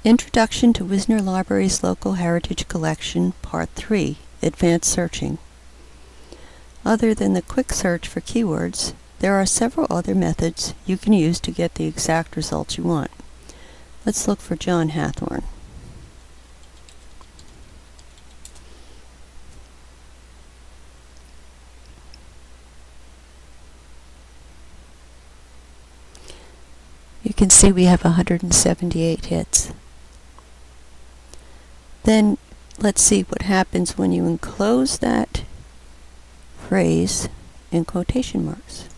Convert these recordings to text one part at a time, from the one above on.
Introduction to Wisner Library's Local Heritage Collection, Part 3, Advanced Searching. Other than the quick search for keywords, there are several other methods you can use to get the exact results you want. Let's look for John Hathorne. You can see we have 178 hits. Then let's see what happens when you enclose that phrase in quotation marks.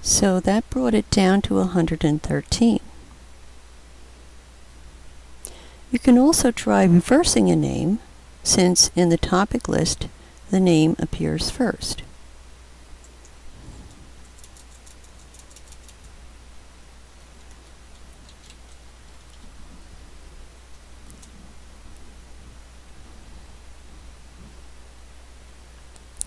So that brought it down to 113. You can also try reversing a name, since in the topic list the name appears first.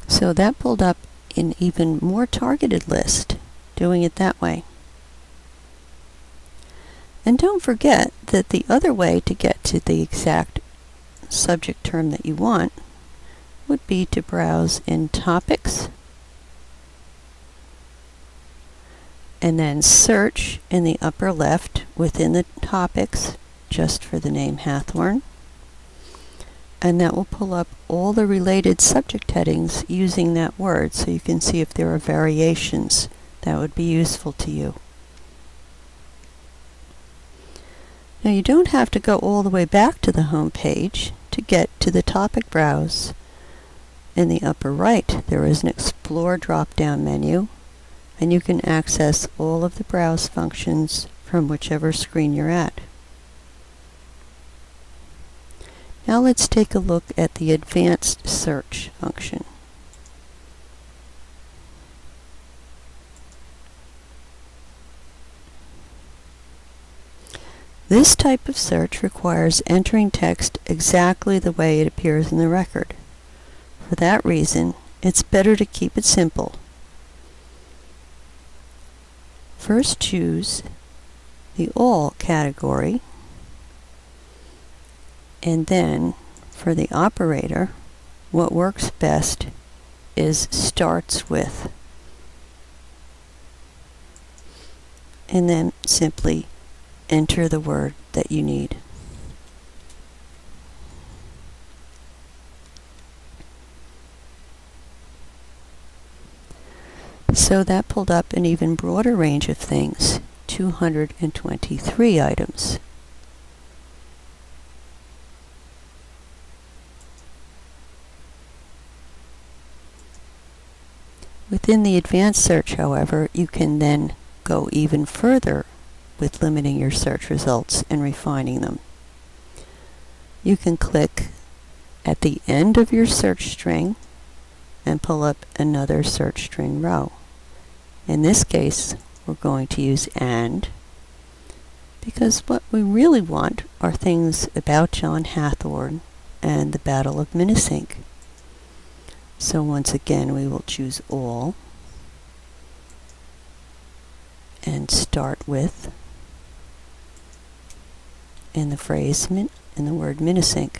So that pulled up an even more targeted list, doing it that way. And don't forget that the other way to get to the exact subject term that you want would be to browse in Topics and then search in the upper left within the Topics just for the name Hathorne. And that will pull up all the related subject headings using that word, so you can see if there are variations that would be useful to you. Now you don't have to go all the way back to the home page to get to the topic browse. In the upper right, there is an Explore drop-down menu, and you can access all of the browse functions from whichever screen you're at. Now let's take a look at the advanced search function. This type of search requires entering text exactly the way it appears in the record. For that reason, it's better to keep it simple. First, choose the All category, and then for the operator, what works best is starts with, and then simply enter the word that you need. So that pulled up an even broader range of things, 223 items. Within the advanced search, however, you can then go even further with limiting your search results and refining them. You can click at the end of your search string and pull up another search string row. In this case, we're going to use AND, because what we really want are things about John Hathorne and the Battle of Minisink. So once again, we will choose All and start with in the phrase in the word Minisink.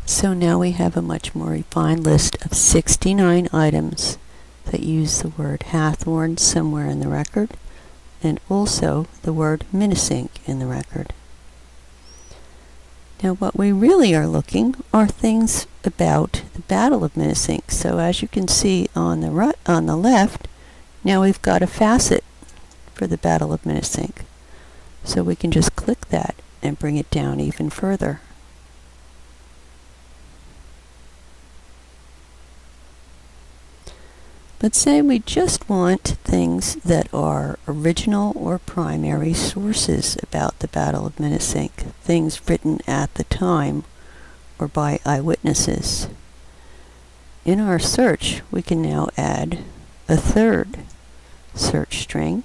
So now we have a much more refined list of 69 items that use the word Hathorne somewhere in the record, and also the word Minisink in the record. Now what we really are looking are things about the Battle of Minisink. So as you can see on the left, now we've got a facet for the Battle of Minisink. So we can just click that and bring it down even further. But say we just want things that are original or primary sources about the Battle of Minisink, things written at the time or by eyewitnesses. In our search, we can now add a third search string,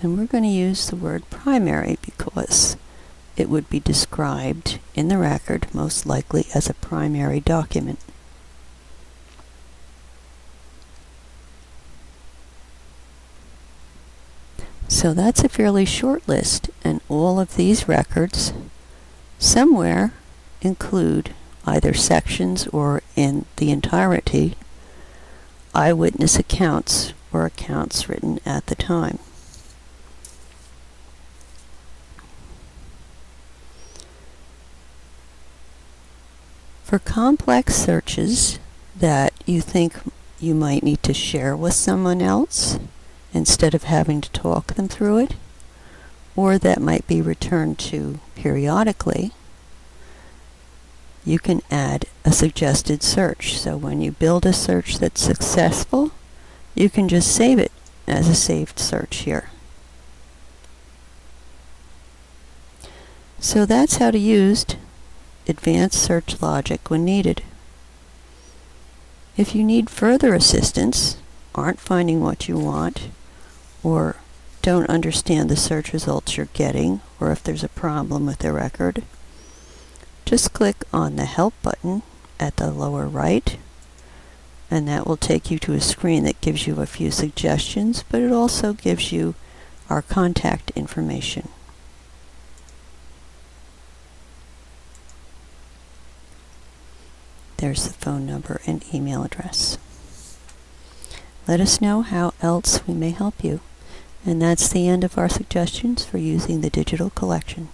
And we're going to use the word primary because it would be described in the record most likely as a primary document. So that's a fairly short list, and all of these records somewhere include either sections or in the entirety eyewitness accounts or accounts written at the time. For complex searches that you think you might need to share with someone else instead of having to talk them through it, or that might be returned to periodically, you can add a suggested search. So when you build a search that's successful, you can just save it as a saved search here. So that's how to use advanced search logic when needed. If you need further assistance, aren't finding what you want, or don't understand the search results you're getting, or if there's a problem with the record, just click on the Help button at the lower right, and that will take you to a screen that gives you a few suggestions, but it also gives you our contact information. There's the phone number and email address. Let us know how else we may help you. And that's the end of our suggestions for using the digital collection.